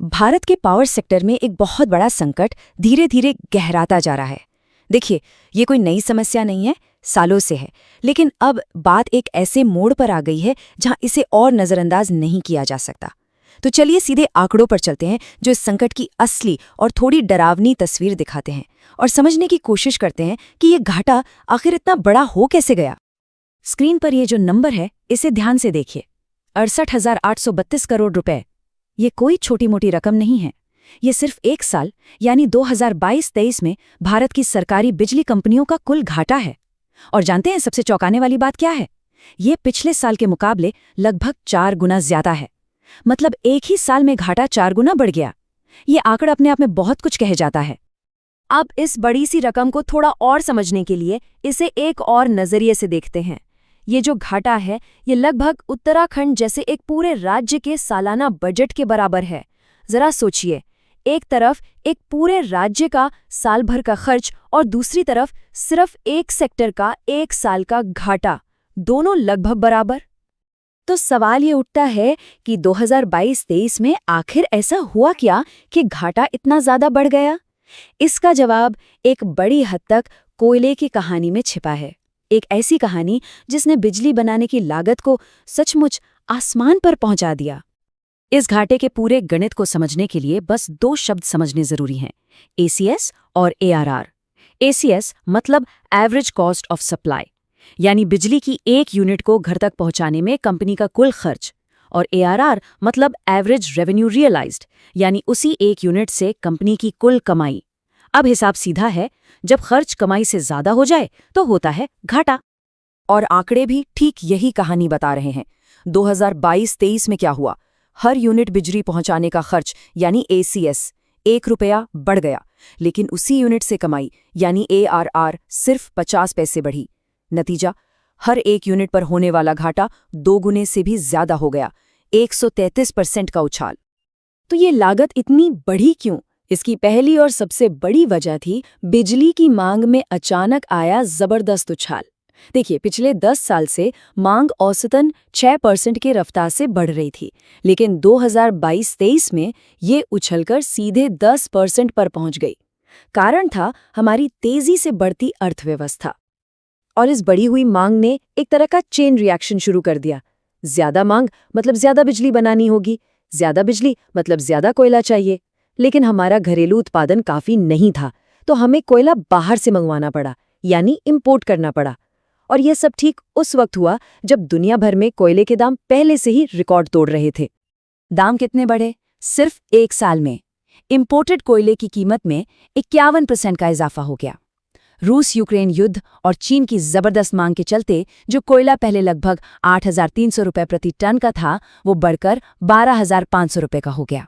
भारत के power sector में एक बहुत बड़ा संकट धीरे धीरे गहराता जा रहा है। देखिए, ये कोई नई समस्या नहीं है, सालों से है, लेकिन अब बात एक ऐसे मोड़ पर आ गई है जहां इसे और नजरअंदाज नहीं किया जा सकता। तो चलिए सीधे आंकड़ों पर चलते हैं जो इस संकट की असली और थोड़ी डरावनी तस्वीर दिखाते हैं और समझने की कोशिश करते हैं कि ये घाटा आखिर इतना बड़ा हो कैसे गया। स्क्रीन पर ये जो नंबर है, इसे ध्यान से देखिए, 68,832 करोड़ रुपए। ये कोई छोटी मोटी रकम नहीं है। ये सिर्फ एक साल यानी 2022-23 में भारत की सरकारी बिजली कंपनियों का कुल घाटा है। और जानते हैं सबसे चौंकाने वाली बात क्या है? ये पिछले साल के मुकाबले लगभग 4 गुना ज्यादा है। मतलब एक ही साल में घाटा 4 गुना बढ़ गया। ये आंकड़ा अपने आप में बहुत कुछ कह जाता है। अब इस बड़ी सी रकम को थोड़ा और समझने के लिए इसे एक और नजरिए से देखते हैं। ये जो घाटा है, ये लगभग उत्तराखंड जैसे एक पूरे राज्य के सालाना बजट के बराबर है। जरा सोचिए, एक तरफ एक पूरे राज्य का साल भर का खर्च और दूसरी तरफ सिर्फ एक सेक्टर का एक साल का घाटा, दोनों लगभग बराबर। तो सवाल ये उठता है कि 2022-23 में आखिर ऐसा हुआ क्या कि घाटा इतना ज्यादा बढ़ गया? इसका जवाब एक बड़ी हद तक कोयले की कहानी में छिपा है। एक ऐसी कहानी जिसने बिजली बनाने की लागत को सचमुच आसमान पर पहुंचा दिया। इस घाटे के पूरे गणित को समझने के लिए बस 2 शब्द समझने जरूरी हैं, ACS और ARR। ACS मतलब एवरेज कॉस्ट ऑफ सप्लाई, यानी बिजली की एक यूनिट को घर तक पहुंचाने में कंपनी का कुल खर्च, और ARR मतलब एवरेज रेवेन्यू रियलाइज्ड, यानी उसी एक यूनिट से कंपनी की कुल कमाई। अब हिसाब सीधा है, जब खर्च कमाई से ज्यादा हो जाए तो होता है घाटा। और आंकड़े भी ठीक यही कहानी बता रहे हैं। 2022-23 में क्या हुआ? हर यूनिट बिजली पहुंचाने का खर्च यानी ACS 1 रुपया बढ़ गया, लेकिन उसी यूनिट से कमाई यानी ARR सिर्फ 50 पैसे बढ़ी। नतीजा, हर एक यूनिट पर होने वाला घाटा 2 गुने से भी ज्यादा हो गया, 133% का उछाल। तो ये लागत इतनी बढ़ी क्यों? इसकी पहली और सबसे बड़ी वजह थी बिजली की मांग में अचानक आया जबरदस्त उछाल। देखिए, पिछले 10 साल से मांग औसतन 6% की रफ्तार से बढ़ रही थी, लेकिन 2022-23 में ये उछलकर सीधे 10% पर पहुंच गई। कारण था हमारी तेजी से बढ़ती अर्थव्यवस्था। और इस बढ़ी हुई मांग ने एक तरह का चेन रिएक्शन शुरू कर दिया। ज्यादा मांग मतलब ज्यादा बिजली बनानी होगी, ज्यादा बिजली मतलब ज्यादा कोयला चाहिए। लेकिन हमारा घरेलू उत्पादन काफी नहीं था, तो हमें कोयला बाहर से मंगवाना पड़ा, यानी इंपोर्ट करना पड़ा। और यह सब ठीक उस वक्त हुआ जब दुनिया भर में कोयले के दाम पहले से ही रिकॉर्ड तोड़ रहे थे। दाम कितने बढ़े? सिर्फ एक साल में इंपोर्टेड कोयले की कीमत में 51% का इजाफा हो गया। रूस यूक्रेन युद्ध और चीन की जबरदस्त मांग के चलते जो कोयला पहले लगभग 8,300 रुपये प्रति टन का था, वो बढ़कर 12,500 रुपये का हो गया।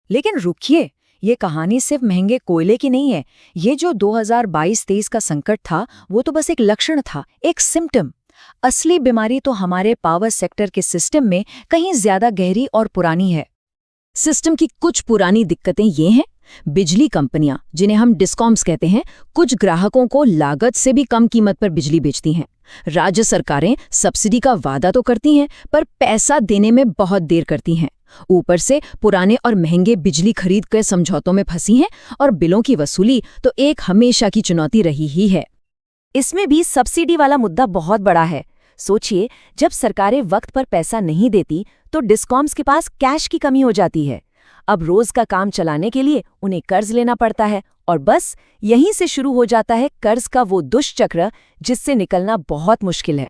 लेकिन रुकिए, ये कहानी सिर्फ महंगे कोयले की नहीं है। ये जो 2022-23 का संकट था, वो तो बस एक लक्षण था, एक सिम्टम। असली बीमारी तो हमारे पावर सेक्टर के सिस्टम में कहीं ज्यादा गहरी और पुरानी है। सिस्टम की कुछ पुरानी दिक्कतें ये हैं: बिजली कंपनियां, जिन्हें हम डिस्कॉम्स कहते हैं, कुछ ग्राहकों को लागत से भी कम कीमत पर बिजली बेचती हैं। राज्य सरकारें सब्सिडी का वादा तो करती हैं, पर पैसा देने में बहुत देर करती हैं। ऊपर से पुराने और महंगे बिजली खरीद के समझौतों में फंसी हैं, और बिलों की वसूली तो एक हमेशा की चुनौती रही ही है। इसमें भी सब्सिडी वाला मुद्दा बहुत बड़ा है। सोचिए, जब सरकारें वक्त पर पैसा नहीं देती तो डिस्कॉम्स के पास कैश की कमी हो जाती है। अब रोज का काम चलाने के लिए उन्हें कर्ज लेना पड़ता है, और बस यहीं से शुरू हो जाता है कर्ज का वो दुष्चक्र जिससे निकलना बहुत मुश्किल है।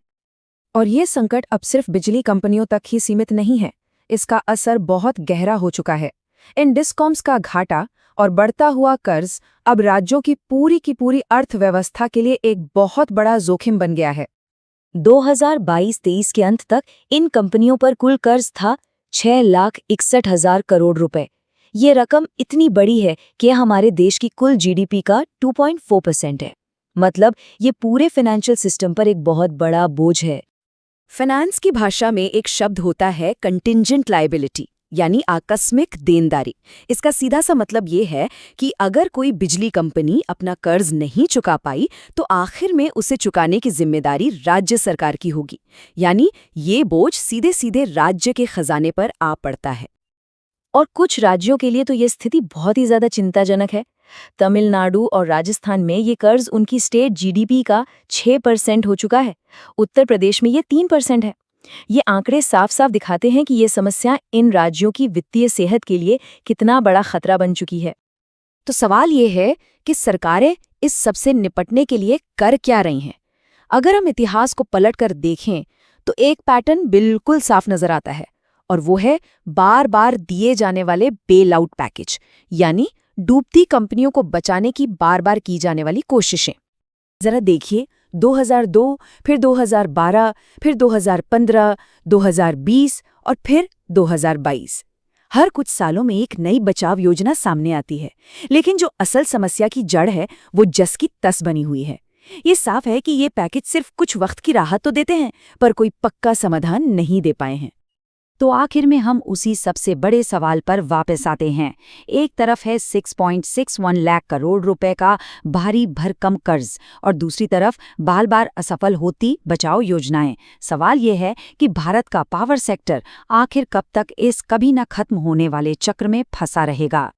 और ये संकट अब सिर्फ बिजली कंपनियों तक ही सीमित नहीं है, इसका असर बहुत गहरा हो चुका है। इन डिस्कॉम्स का घाटा और बढ़ता हुआ कर्ज अब राज्यों की पूरी अर्थव्यवस्था के लिए एक बहुत बड़ा जोखिम बन गया है। 2022-23 के अंत तक इन कंपनियों पर कुल कर्ज था 6,61,000 करोड़ रुपए। ये रकम इतनी बड़ी है कि हमारे देश की कुल GDP का 2.4% है। मतलब ये पूरे फाइनेंशियल सिस्टम पर एक बहुत बड़ा बोझ है। फाइनेंस की भाषा में एक शब्द होता है कंटिंजेंट लायबिलिटी, यानी आकस्मिक देनदारी। इसका सीधा सा मतलब ये है कि अगर कोई बिजली कंपनी अपना कर्ज नहीं चुका पाई तो आखिर में उसे चुकाने की जिम्मेदारी राज्य सरकार की होगी, यानी ये बोझ सीधे सीधे राज्य के खजाने पर आ पड़ता है। और कुछ राज्यों के लिए तो ये स्थिति बहुत ही ज्यादा चिंताजनक है। तमिलनाडु और राजस्थान में ये कर्ज उनकी स्टेट जीडीपी का 6% हो चुका है। उत्तर प्रदेश में ये 3% है। ये आंकड़े साफ साफ दिखाते हैं कि ये समस्या इन राज्यों की वित्तीय सेहत के लिए कितना बड़ा खतरा बन चुकी है। तो सवाल ये है कि सरकारें इस सबसे निपटने के लिए कर क्या रही हैं? अगर हम इतिहास को पलटकर देखें तो एक पैटर्न बिल्कुल साफ नजर आता है, और वो है बार बार दिए जाने वाले बेल आउट पैकेज, यानी डूबती कंपनियों को बचाने की बार बार की जाने वाली कोशिशें। जरा देखिए, 2002, फिर 2012, फिर 2015, 2020 और फिर 2022। हर कुछ सालों में एक नई बचाव योजना सामने आती है, लेकिन जो असल समस्या की जड़ है वो जस की तस बनी हुई है। ये साफ है कि ये पैकेज सिर्फ कुछ वक्त की राहत तो देते हैं, पर कोई पक्का समाधान नहीं दे पाए हैं। तो आखिर में हम उसी सबसे बड़े सवाल पर वापस आते हैं। एक तरफ है 6.61 लाख करोड़ रुपए का भारी भरकम कर्ज, और दूसरी तरफ बार बार असफल होती बचाव योजनाएं। सवाल यह है कि भारत का पावर सेक्टर आखिर कब तक इस कभी न खत्म होने वाले चक्र में फंसा रहेगा।